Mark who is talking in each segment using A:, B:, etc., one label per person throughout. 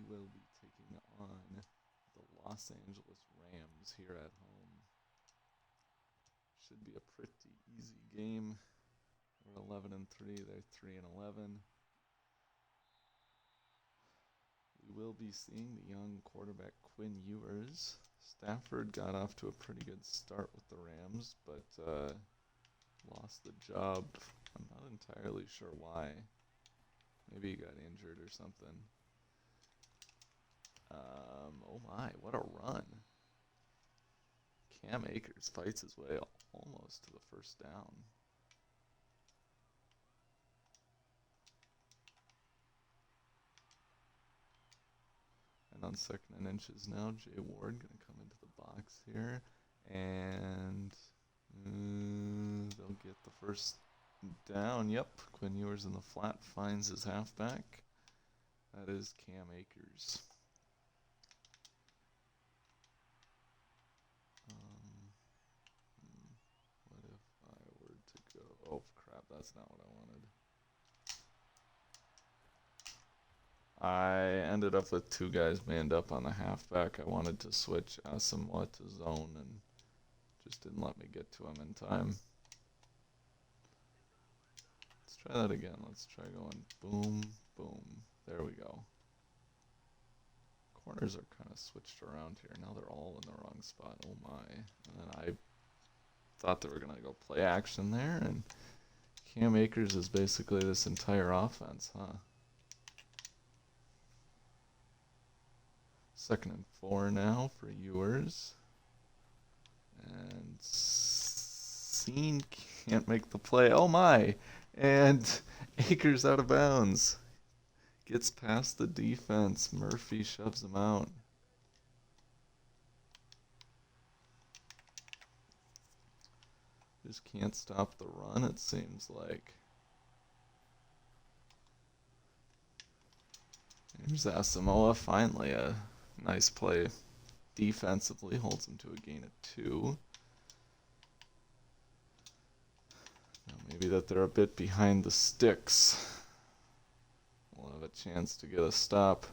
A: will be taking on the Los Angeles Rams here at home. Should be a pretty easy game. We're 11-3. They're 3-11. We will be seeing the young quarterback Quinn Ewers. Stafford got off to a pretty good start with the Rams, but lost the job. I'm not entirely sure why. Maybe he got injured or something. Oh my, what a run. Cam Akers fights his way almost to the first down. And on 2nd and inches now, Jay Ward going to come into the box here. And they'll get the first down. Yep, Quinn Ewers in the flat finds his halfback. That is Cam Akers. What if I were to go... Oh, crap, that's not what I wanted. I ended up with 2 guys manned up on the halfback. I wanted to switch Asamoah to zone and just didn't let me get to him in time. Let's try that again. Let's try going boom, boom. There we go. Corners are kind of switched around here. Now they're all in the wrong spot. Oh my. And then I thought they were going to go play action there, and Cam Akers is basically this entire offense, huh? 2nd and 4 now for Ewers. And Scene can't make the play. Oh my! And Akers out of bounds. Gets past the defense. Murphy shoves him out. Just can't stop the run, it seems like. Here's Asamoah, finally a nice play defensively, holds him to a gain of 2. Now maybe that they're a bit behind the sticks. We'll have a chance to get a stop.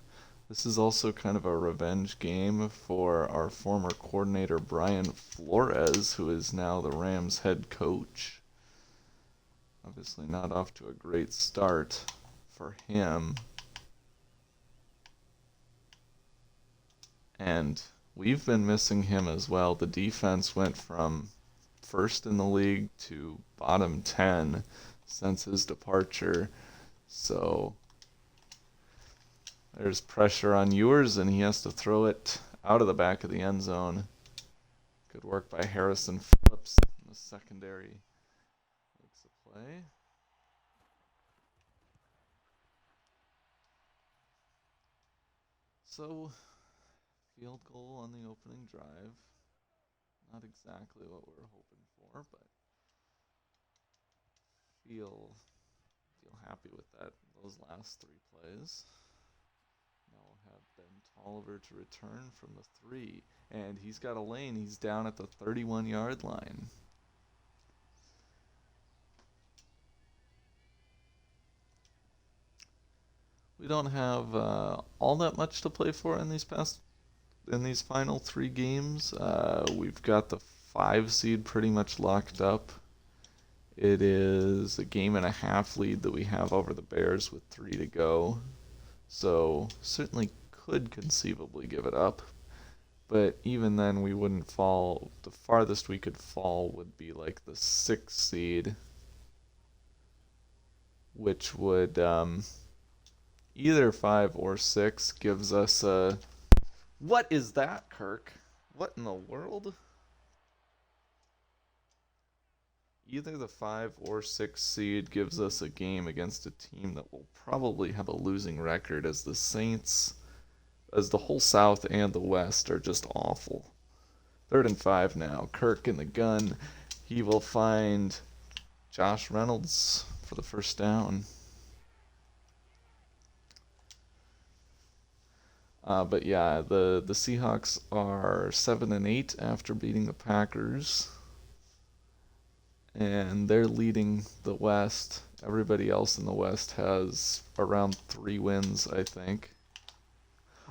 A: This is also kind of a revenge game for our former coordinator Brian Flores, who is now the Rams head coach. Obviously not off to a great start for him. And we've been missing him as well. The defense went from 1st in the league to bottom 10 since his departure. So there's pressure on Ewers, and he has to throw it out of the back of the end zone. Good work by Harrison Phillips in the secondary. Makes a play. So, field goal on the opening drive. Not exactly what we were hoping for, but feel happy with those last 3 plays. Now have Ben Tolliver to return from the 3, and he's got a lane. He's down at the 31-yard line. We don't have all that much to play for in these final 3 games. We've got the 5 seed pretty much locked up. It is a 1.5 lead that we have over the Bears with 3 to go. So certainly could conceivably give it up. But even then we wouldn't fall. The farthest we could fall would be like the 6th seed, which would either 5 or 6 gives us a... What is that, Kirk? What in the world? Either the 5 or 6 seed gives us a game against a team that will probably have a losing record, as the Saints, as the whole South and the West are just awful. 3rd and 5 now. Kirk in the gun. He will find Josh Reynolds for the first down. But yeah, the Seahawks are 7-8 after beating the Packers, and they're leading the West. Everybody else in the West has around 3 wins, I think.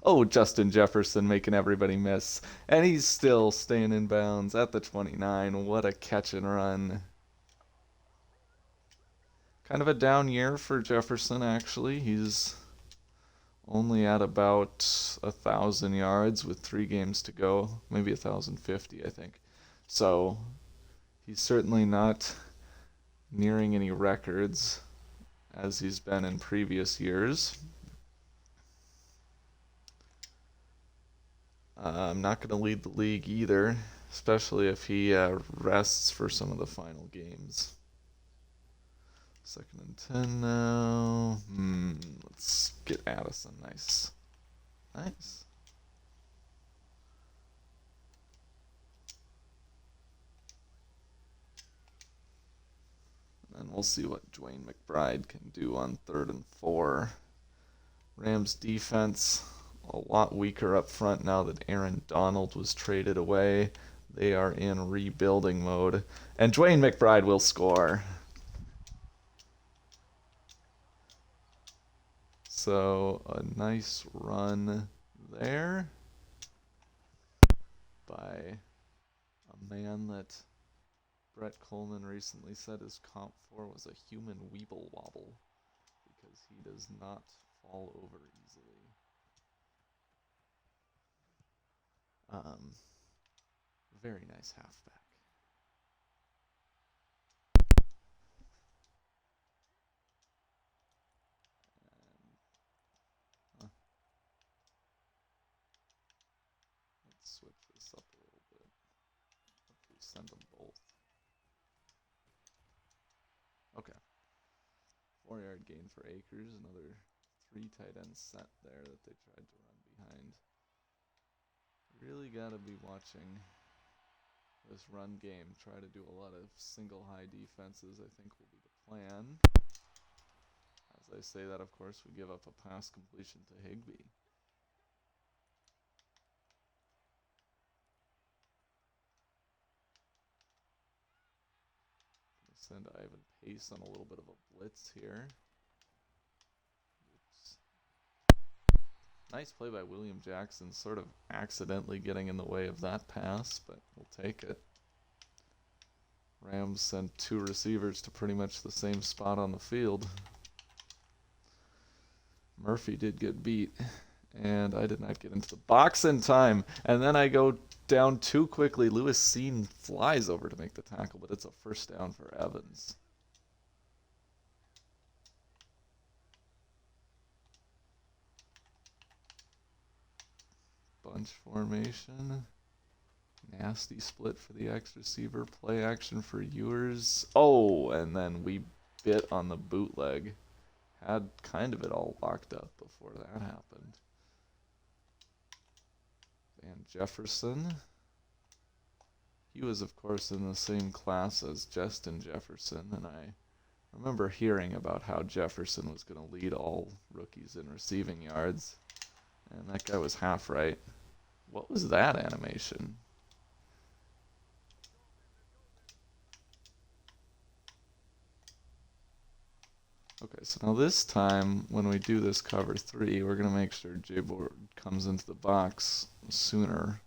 A: Oh, Justin Jefferson making everybody miss. And he's still staying in bounds at the 29. What a catch and run. Kind of a down year for Jefferson, actually. He's only at about 1,000 yards with 3 games to go. Maybe 1,050, I think. So he's certainly not nearing any records as he's been in previous years. I'm not going to lead the league either, especially if he rests for some of the final games. 2nd and 10 now. Let's get Addison. Nice. Nice. And we'll see what Dwayne McBride can do on 3rd and 4. Rams defense a lot weaker up front now that Aaron Donald was traded away. They are in rebuilding mode. And Dwayne McBride will score. So a nice run there by a man that Brett Coleman recently said his comp for was a human weeble wobble because he does not fall over easily. Very nice halfback. And, let's switch this up a little bit. Hopefully send them both. Okay. 4-yard gain for Akers. Another 3 tight end set there that they tried to run behind. Really got to be watching this run game. Try to do a lot of single high defenses, I think will be the plan. As I say that, of course, we give up a pass completion to Higbee. Send Ivan Pace on a little bit of a blitz here. Oops. Nice play by William Jackson, sort of accidentally getting in the way of that pass, but we'll take it. Rams sent 2 receivers to pretty much the same spot on the field. Murphy did get beat, and I did not get into the box in time. And then I go down too quickly. Lewis Seen flies over to make the tackle, but it's a first down for Evans. Bunch formation. Nasty split for the X receiver. Play action for Ewers. Oh, and then we bit on the bootleg. Had kind of it all locked up before that happened. Van Jefferson. He was, of course, in the same class as Justin Jefferson, and I remember hearing about how Jefferson was going to lead all rookies in receiving yards, and that guy was half right. What was that animation? Okay, so now this time, when we do this cover 3, we're going to make sure J-Board comes into the box sooner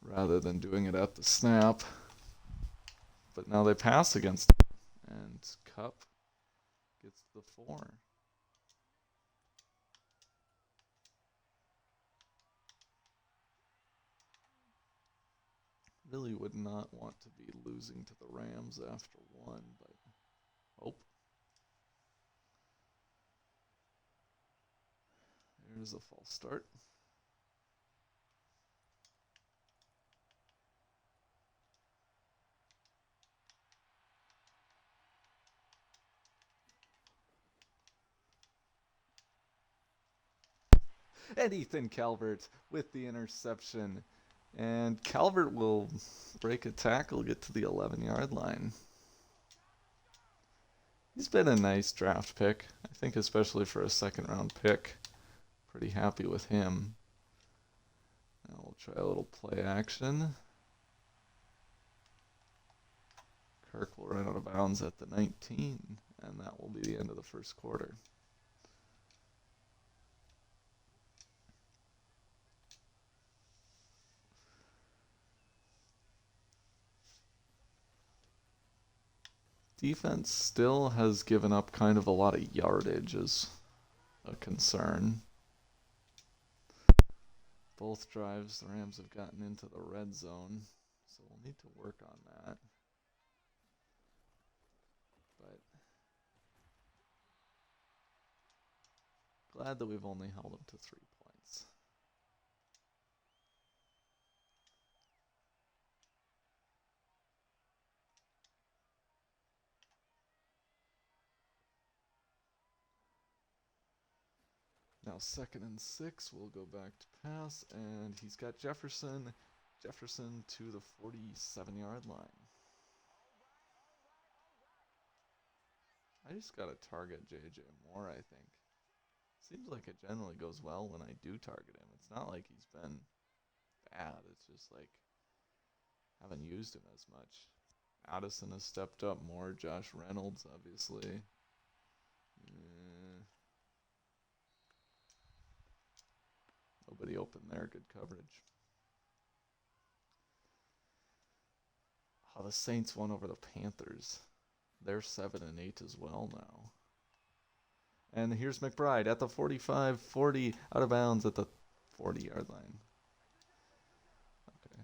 A: rather than doing it at the snap. But now they pass against it, and Cup gets the 4. Really would not want to be losing to the Rams after 1, but oh. There's a false start. And Ethan Calvert with the interception. And Calvert will break a tackle, get to the 11-yard line. He's been a nice draft pick, I think, especially for a 2nd-round pick. Pretty happy with him. Now we'll try a little play action. Kirk will run out of bounds at the 19, and that will be the end of the first quarter. Defense still has given up kind of a lot of yardage is a concern. Both drives, the Rams have gotten into the red zone, so we'll need to work on that. But glad that we've only held them to 3 points. Now 2nd and 6, we'll go back to pass, and he's got Jefferson. Jefferson to the 47-yard line. I just gotta target JJ more, I think. Seems like it generally goes well when I do target him. It's not like he's been bad. It's just like haven't used him as much. Addison has stepped up more. Josh Reynolds, obviously. Nobody open there. Good coverage. Oh, the Saints won over the Panthers. They're 7-8 as well now. And here's McBride at the 45, 40, out of bounds at the 40-yard line. Okay.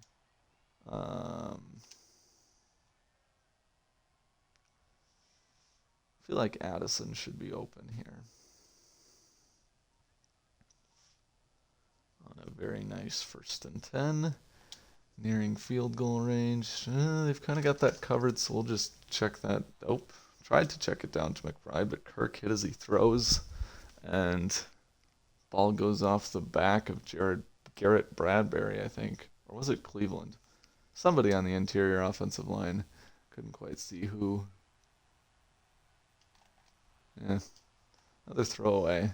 A: I feel like Addison should be open here. On a very nice 1st and 10. Nearing field goal range. They've kind of got that covered, so we'll just check that. Oh, tried to check it down to McBride, but Kirk hit as he throws. And ball goes off the back of Garrett Bradbury, I think. Or was it Cleveland? Somebody on the interior offensive line. Couldn't quite see who. Yeah, another throwaway.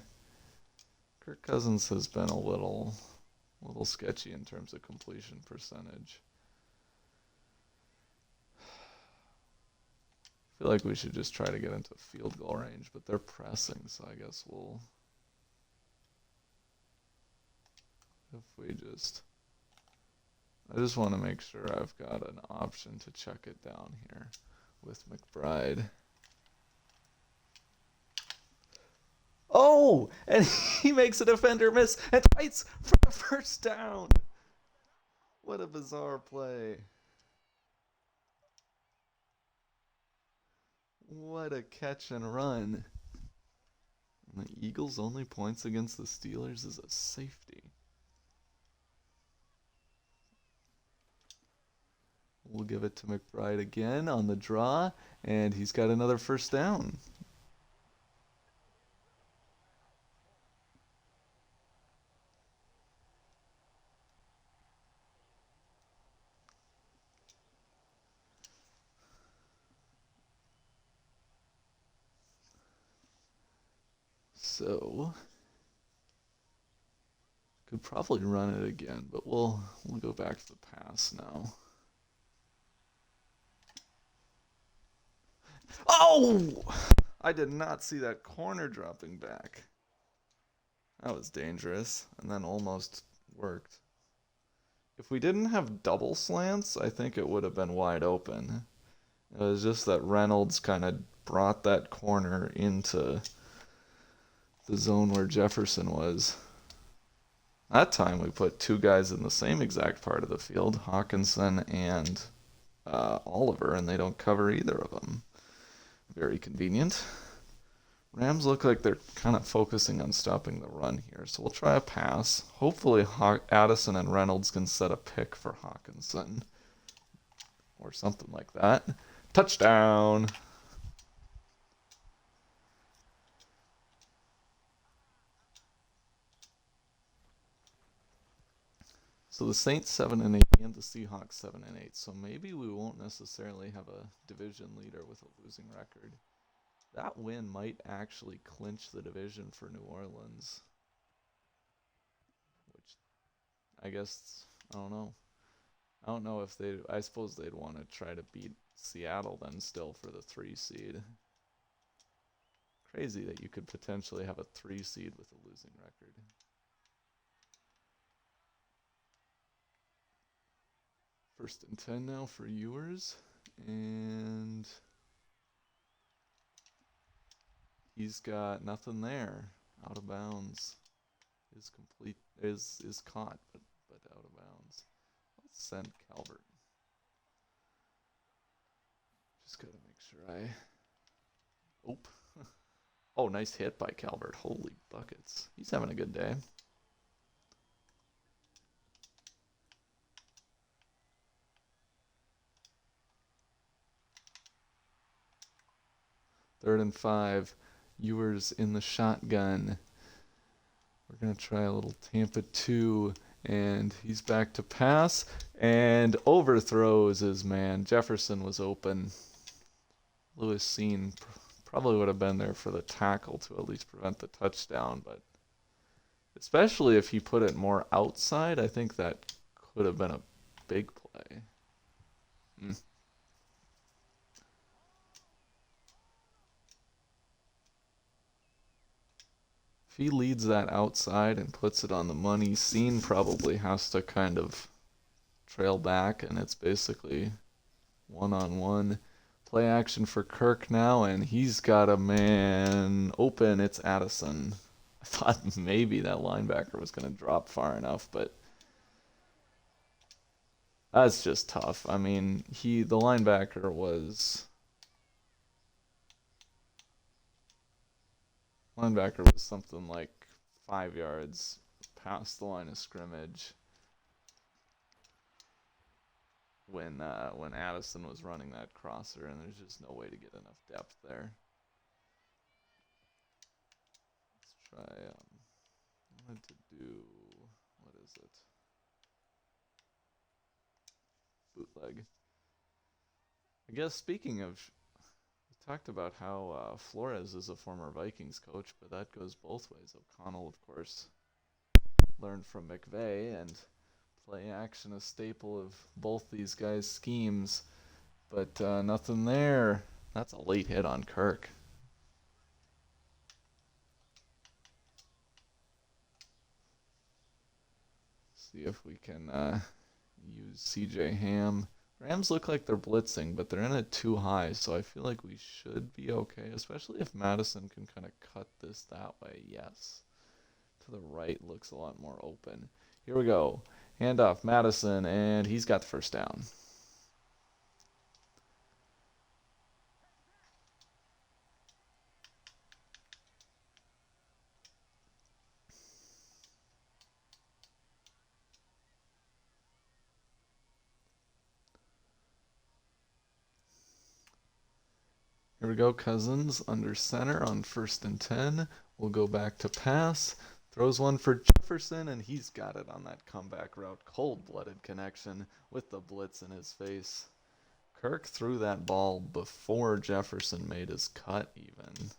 A: Kirk Cousins has been a little sketchy in terms of completion percentage. I feel like we should just try to get into field goal range, but they're pressing, so I guess we'll... I just want to make sure I've got an option to check it down here with McBride. Oh, and he makes a defender miss and fights for the 1st down. What a bizarre play. What a catch and run. And the Eagles' only points against the Steelers is a safety. We'll give it to McBride again on the draw, and he's got another 1st down. So could probably run it again, but we'll go back to the pass now. Oh! I did not see that corner dropping back. That was dangerous, and then almost worked. If we didn't have double slants, I think it would have been wide open. It was just that Reynolds kind of brought that corner into the zone where Jefferson was. That time we put 2 guys in the same exact part of the field, Hawkinson and Oliver, and they don't cover either of them. Very convenient. Rams look like they're kind of focusing on stopping the run here, so we'll try a pass. Hopefully Addison and Reynolds can set a pick for Hawkinson or something like that. Touchdown! So the Saints 7-8 and the Seahawks 7-8. So maybe we won't necessarily have a division leader with a losing record. That win might actually clinch the division for New Orleans. Which I guess, I don't know. I don't know if I suppose they'd want to try to beat Seattle then still for the 3 seed. Crazy that you could potentially have a 3 seed with a losing record. First and 10 now for Ewers, and he's got nothing there. Out of bounds. Is complete is caught, but out of bounds. Let's send Calvert. Just gotta make sure I. Oop. Oh, nice hit by Calvert. Holy buckets. He's having a good day. Third and 5. Ewers in the shotgun. We're going to try a little Tampa 2. And he's back to pass. And overthrows his man. Jefferson was open. Lewis Seen probably would have been there for the tackle to at least prevent the touchdown. But especially if he put it more outside, I think that could have been a big play. If he leads that outside and puts it on the money, Seen probably has to kind of trail back, and it's basically one-on-one. Play action for Kirk now, and he's got a man open. It's Addison. I thought maybe that linebacker was going to drop far enough, but that's just tough. I mean, the linebacker was something like 5 yards past the line of scrimmage when Addison was running that crosser, and there's just no way to get enough depth there. Let's try. I wanted to do, what is it? Bootleg. I guess speaking of, we talked about how Flores is a former Vikings coach, but that goes both ways. O'Connell, of course, learned from McVay, and play action a staple of both these guys' schemes, but nothing there. That's a late hit on Kirk. See if we can use CJ Ham. Rams look like they're blitzing, but they're in it too high, so I feel like we should be okay, especially if Madison can kind of cut this that way. Yes. To the right looks a lot more open. Here we go. Handoff, Madison, and he's got the first down. Here we go, Cousins under center on 1st and 10. We'll go back to pass. Throws one for Jefferson, and he's got it on that comeback route. Cold-blooded connection with the blitz in his face. Kirk threw that ball before Jefferson made his cut even.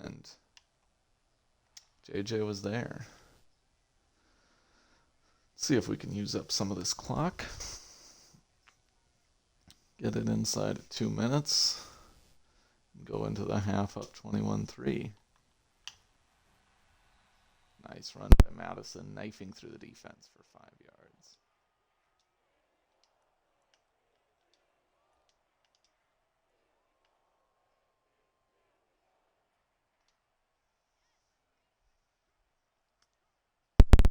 A: And JJ was there. See if we can use up some of this clock. Get it inside of 2 minutes. Go into the half up 21-3. Nice run by Madison, knifing through the defense for 5 yards.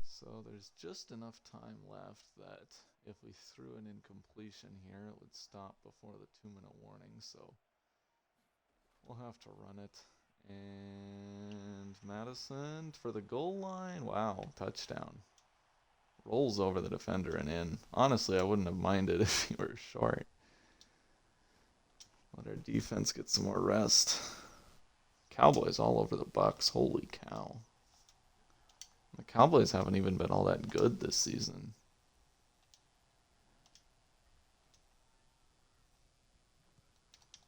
A: So there's just enough time left that if we threw an incompletion here, it would stop before the 2-minute warning. So we'll have to run it. And Madison for the goal line. Wow, touchdown. Rolls over the defender and in. Honestly, I wouldn't have minded if he were short. Let our defense get some more rest. Cowboys all over the Bucks. Holy cow. The Cowboys haven't even been all that good this season.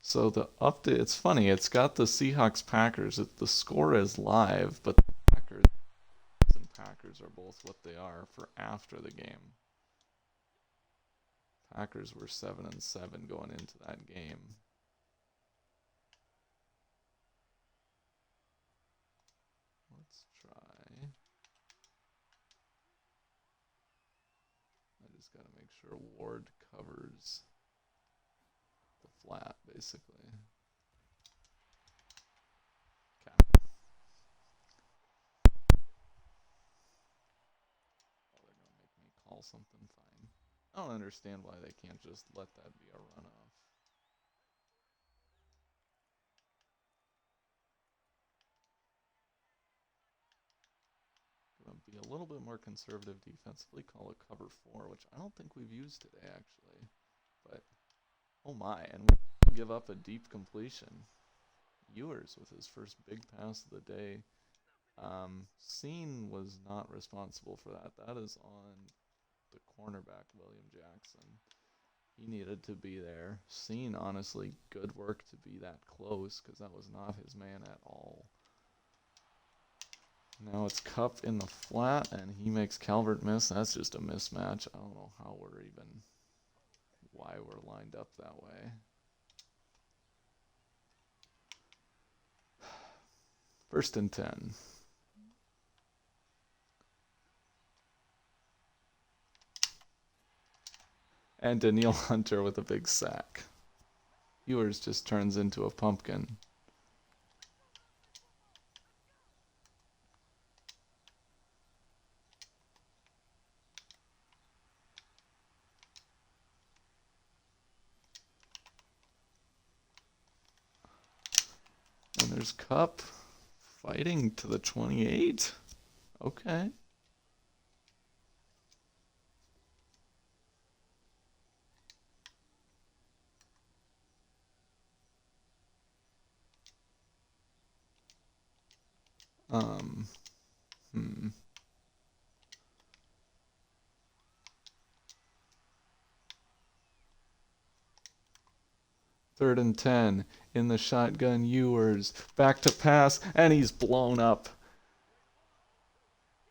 A: So the update, it's funny, it's got the Seahawks-Packers. The score is live, but the Packers and Packers are both what they are for after the game. Packers were 7-7 going into that game. Let's try. I just Just got to make sure Ward covers the flat, basically. Okay. Oh, they're going to make me call something. Fine. I don't understand why they can't just let that be a runoff. Going to be a little bit more conservative defensively. Call a cover 4, which I don't think we've used today, actually. But, oh my, and we give up a deep completion. Ewers with his first big pass of the day. Scene was not responsible for that. That is on the cornerback, William Jackson. He needed to be there. Scene, honestly, good work to be that close, because that was not his man at all. Now it's Cup in the flat, and he makes Calvert miss. That's just a mismatch. I don't know how we're even, why we're lined up that way. First and 10. And Daniil Hunter with a big sack. Ewers just turns into a pumpkin. And there's Cup fighting to the 28. Okay. Hmm. Third and 10. In the shotgun, Ewers. Back to pass, and he's blown up.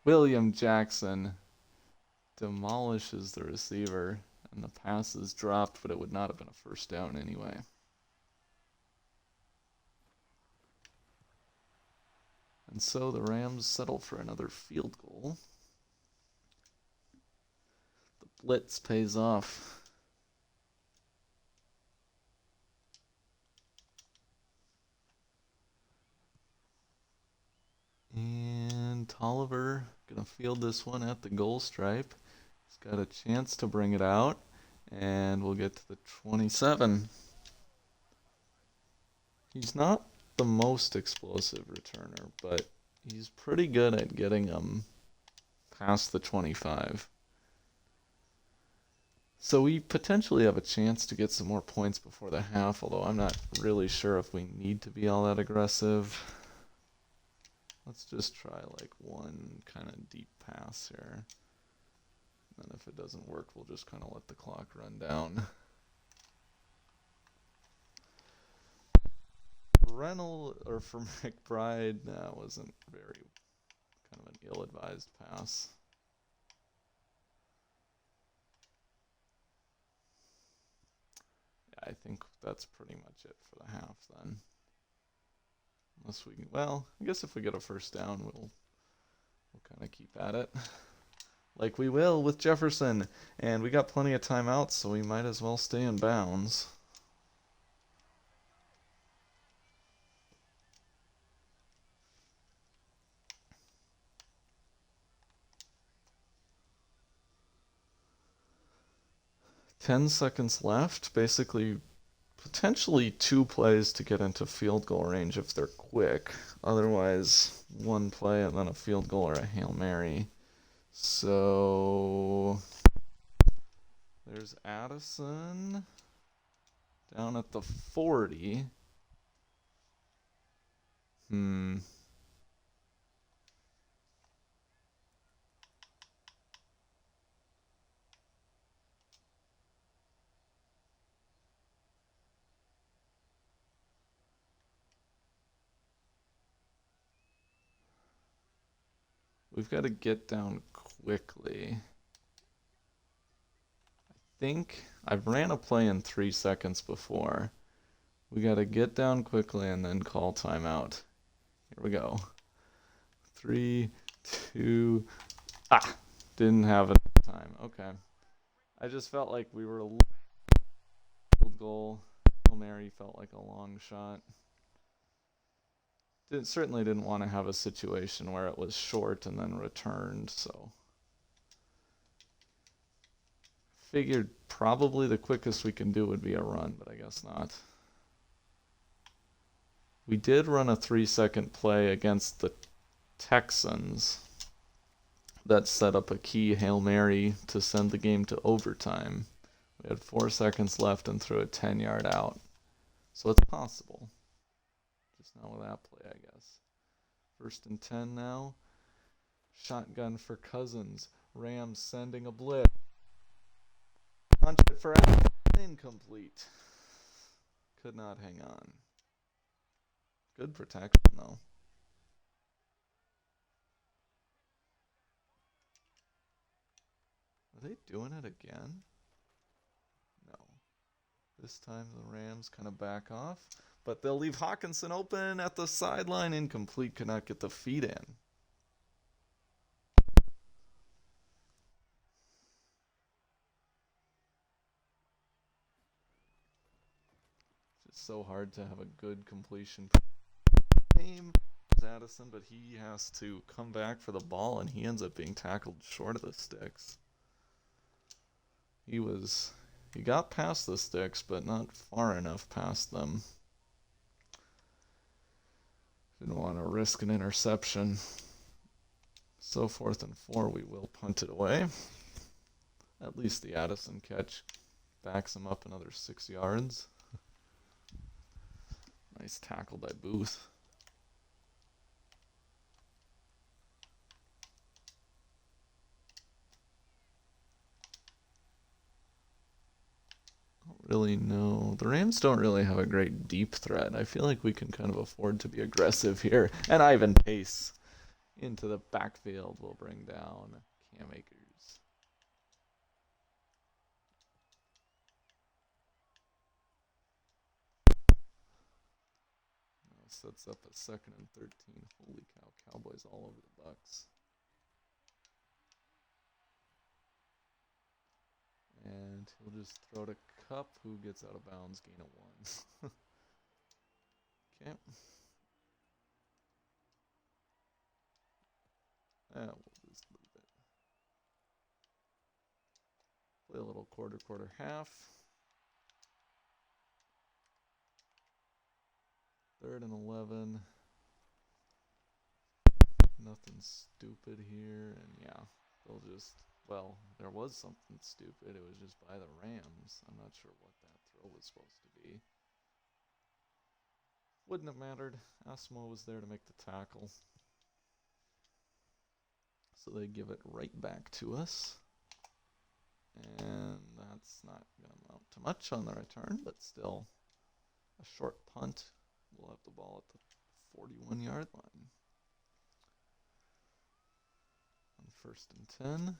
A: William Jackson demolishes the receiver, and the pass is dropped, but it would not have been a first down anyway. And so the Rams settle for another field goal. The blitz pays off. And Tolliver gonna field this one at the goal stripe. He's got a chance to bring it out, and we'll get to the 27. He's not the most explosive returner, but he's pretty good at getting them past the 25. So we potentially have a chance to get some more points before the half, although I'm not really sure if we need to be all that aggressive. Let's just try like one kind of deep pass here. And then if it doesn't work, we'll just kind of let the clock run down. Reynolds, or for McBride, that wasn't very, kind of an ill-advised pass. Yeah, I think that's pretty much it for the half then. Unless we, well, I guess if we get a first down, we'll kind of keep at it. Like we will with Jefferson. And we got plenty of timeouts, so we might as well stay in bounds. Ten seconds left. Basically, potentially 2 plays to get into field goal range if they're quick. Otherwise, 1 play and then a field goal or a Hail Mary. So there's Addison down at the 40. We've got to get down quickly. I think I've ran a play in 3 seconds before. We got to get down quickly and then call timeout. Here we go. 3, 2, didn't have it time. Okay. I just felt like we were a field goal. Hail Mary felt like a long shot. Certainly didn't want to have a situation where it was short and then returned, so figured probably the quickest we can do would be a run, but I guess not. We did run a 3-second play against the Texans that set up a key Hail Mary to send the game to overtime. We had 4 seconds left and threw a 10-yard out. So it's possible. Just not with that play, I guess. 1st and 10 now. Shotgun for Cousins. Rams sending a blitz. Punch it for incomplete. Could not hang on. Good protection, though. Are they doing it again? No. This time the Rams kind of back off. But they'll leave Hawkinson open at the sideline. Incomplete. Could not get the feet in. It's so hard to have a good completion game. Addison, but he has to come back for the ball, and he ends up being tackled short of the sticks. He got past the sticks, but not far enough past them. Didn't want to risk an interception. So 4th and 4, we will punt it away. At least the Addison catch backs him up another 6 yards. Nice tackle by Booth. Really know. The Rams don't really have a great deep threat. I feel like we can kind of afford to be aggressive here. And Ivan Pace into the backfield will bring down Cam Akers. Now sets up a 2nd and 13. Holy cow, Cowboys all over the Bucks. And he'll just throw to Cup, who gets out of bounds, gain of 1. Okay. We'll just leave it. Play a little quarter, half. 3rd and 11. Nothing stupid here, and yeah, they'll just, well, there was something stupid. It was just by the Rams. I'm not sure what that throw was supposed to be. Wouldn't have mattered. Asmo was there to make the tackle. So they give it right back to us. And that's not going to amount to much on the return, but still a short punt. We'll have the ball at the 41-yard line. On 1st and 10,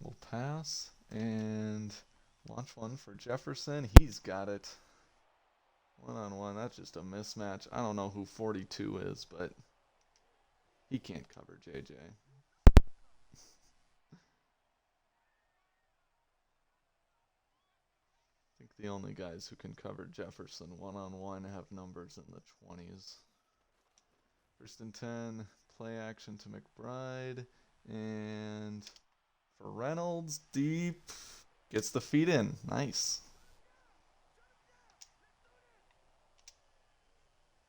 A: we'll pass and launch one for Jefferson. He's got it. 1-on-1. That's just a mismatch. I don't know who 42 is, but he can't cover JJ. I think the only guys who can cover Jefferson 1-on-1 have numbers in the 20s. 1st and 10, play action to McBride. And for Reynolds, deep. Gets the feet in. Nice.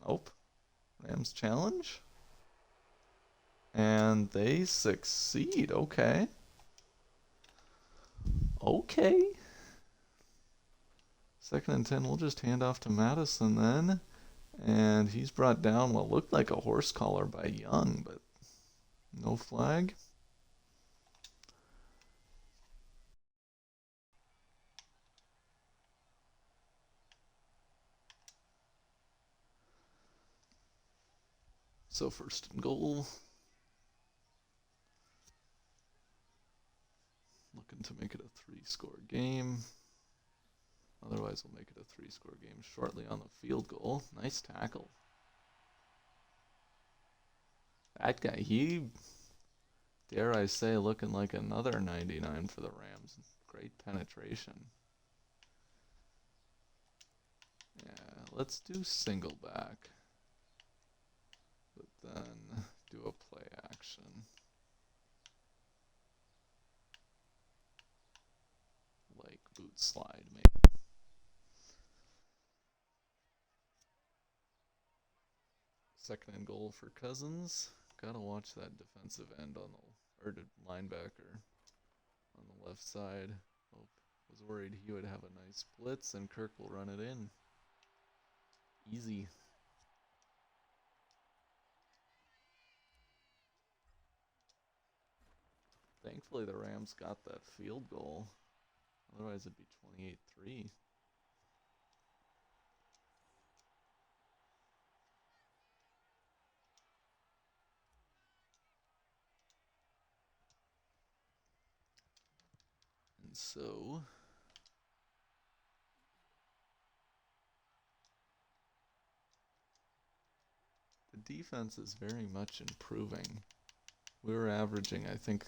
A: Oh. Rams challenge. And they succeed. Okay. Okay. 2nd and 10, we'll just hand off to Madison then. And he's brought down what looked like a horse collar by Young, but no flag. So 1st and goal. Looking to make it a 3-score game. Otherwise, we'll make it a 3-score game shortly on the field goal. Nice tackle. That guy, dare I say, looking like another 99 for the Rams. great penetration. Yeah, let's do single back. But then do a play action. Like boot slide, maybe. Second and goal for Cousins. Gotta watch that defensive end on the, or linebacker on the left side. Oh, was worried he would have a nice blitz and Kirk will run it in. Easy. Thankfully the Rams got that field goal. Otherwise it'd be 28-3. And so the defense is very much improving. We were averaging, I think,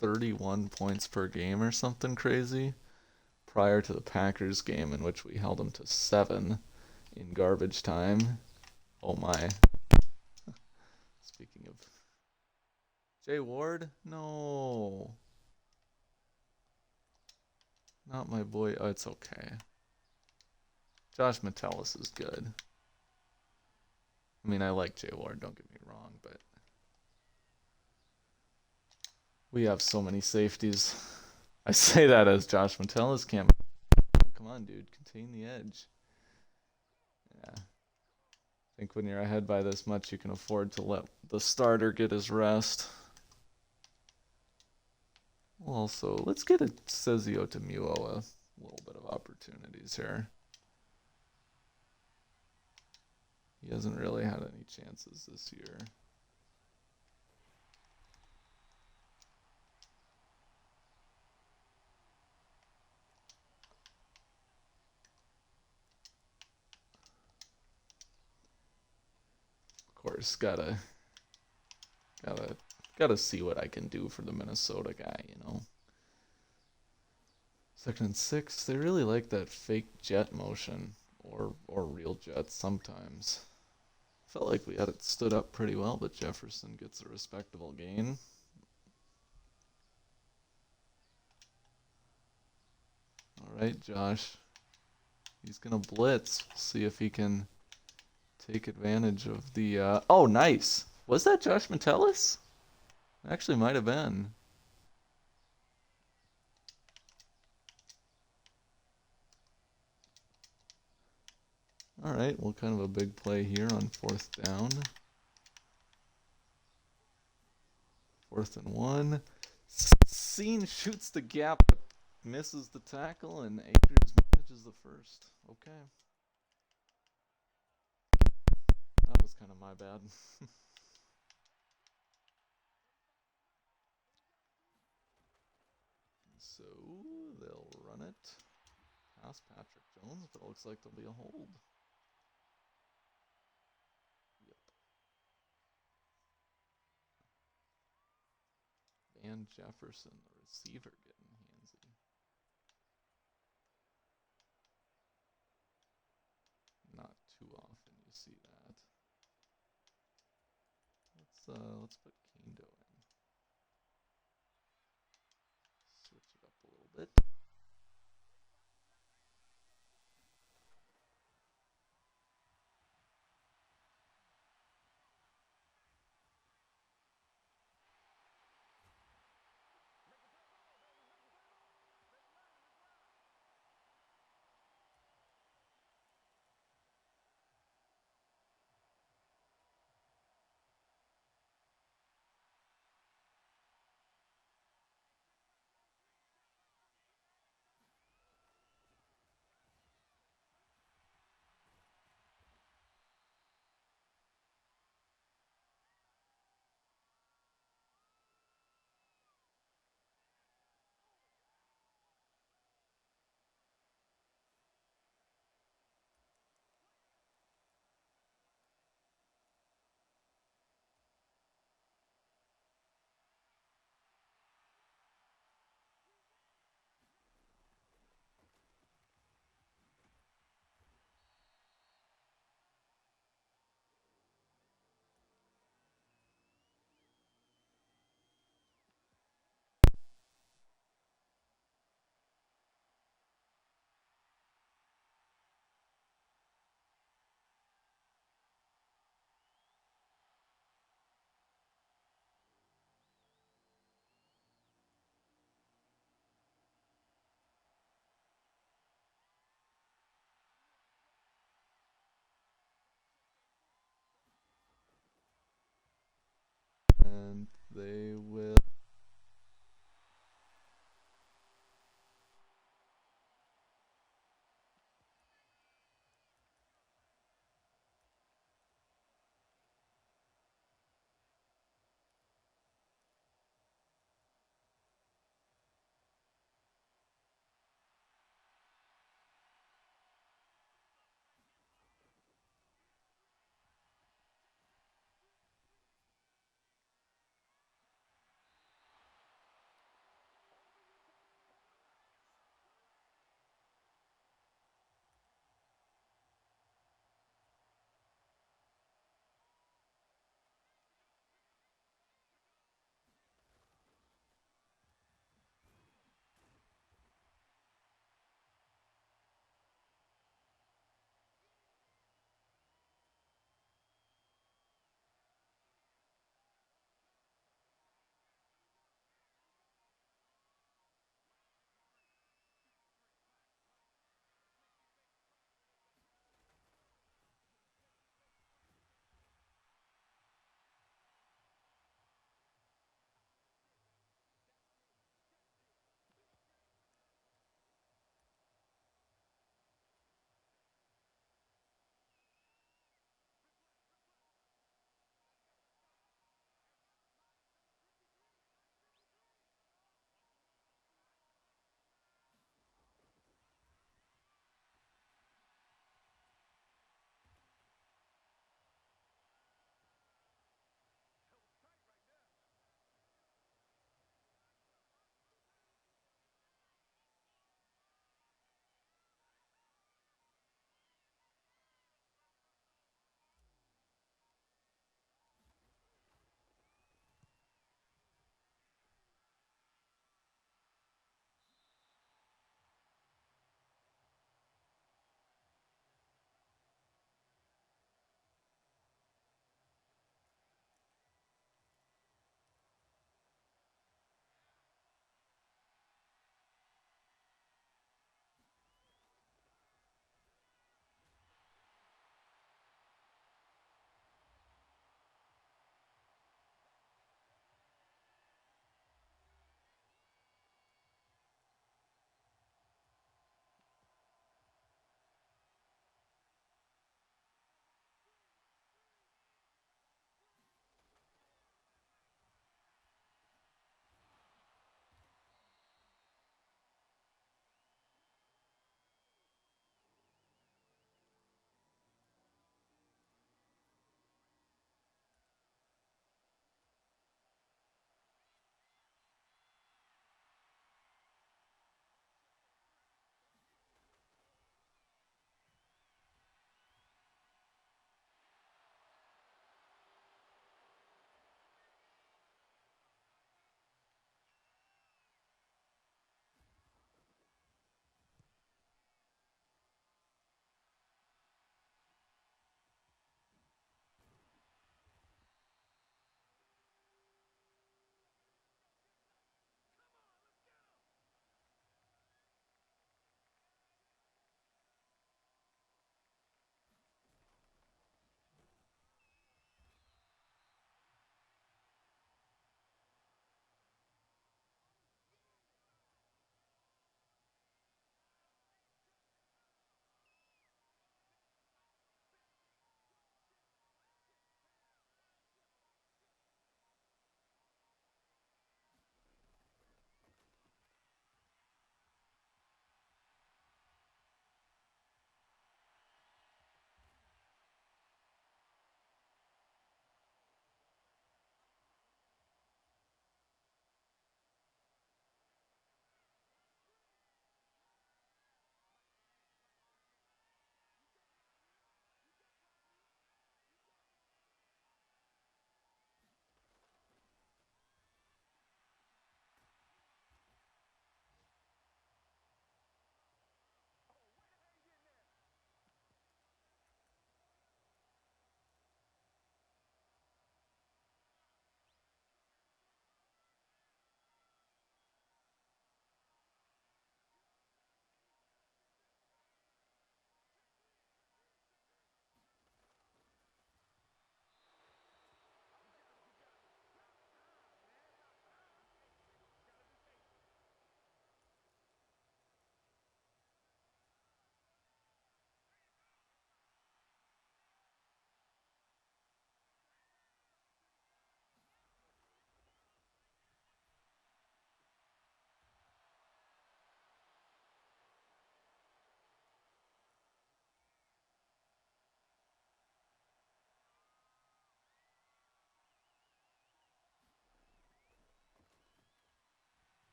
A: 31 points per game or something crazy prior to the Packers game, in which we held them to 7 in garbage time. Oh my. Speaking of Jay Ward, no. Not my boy. Oh, it's okay. Josh Metellus is good. I mean, I like Jay Ward, don't get me wrong, but we have so many safeties. I say that as Josh Metellus can't. Come on, dude, contain the edge. Yeah. I think when you're ahead by this much, you can afford to let the starter get his rest. Also, let's get a Cezio Demuo a little bit of opportunities here. He hasn't really had any chances this year. Of course, gotta see what I can do for the Minnesota guy, you know. 2nd and 6. They really like that fake jet motion, or real jets sometimes. Felt like we had it stood up pretty well, but Jefferson gets a respectable gain. All right, Josh. He's gonna blitz. See if he can take advantage of the. Oh, nice. Was that Josh Metellus? Actually, might have been. All right, well, kind of a big play here on 4th down. 4th and 1. Scene shoots the gap, but misses the tackle, and Akers manages the first. Okay. That was kind of my bad. So they'll run it past Patrick Jones, but it looks like there'll be a hold. Yep. Van Jefferson, the receiver, getting handsy. Not too often you see that. Let's put Kando in. Switch it up a little bit.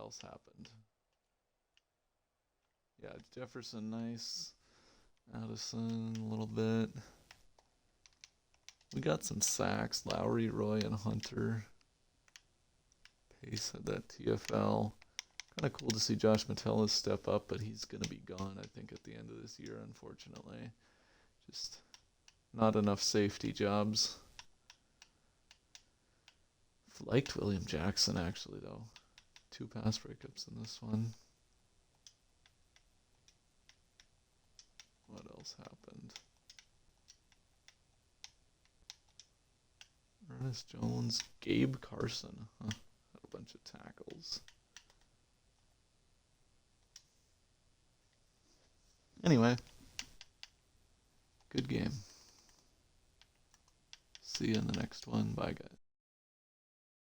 A: else happened? Yeah, Jefferson, nice. Addison, a little bit. We got some sacks. Lowry, Roy, and Hunter. Pace had that TFL. Kind of cool to see Josh Metellus step up, but he's going to be gone, I think, at the end of this year, unfortunately. Just not enough safety jobs. Liked William Jackson, actually, though. 2 pass breakups in this one. What else happened? Ernest Jones, Gabe Carson. Had a bunch of tackles. Anyway, good game. See you in the next one. Bye, guys.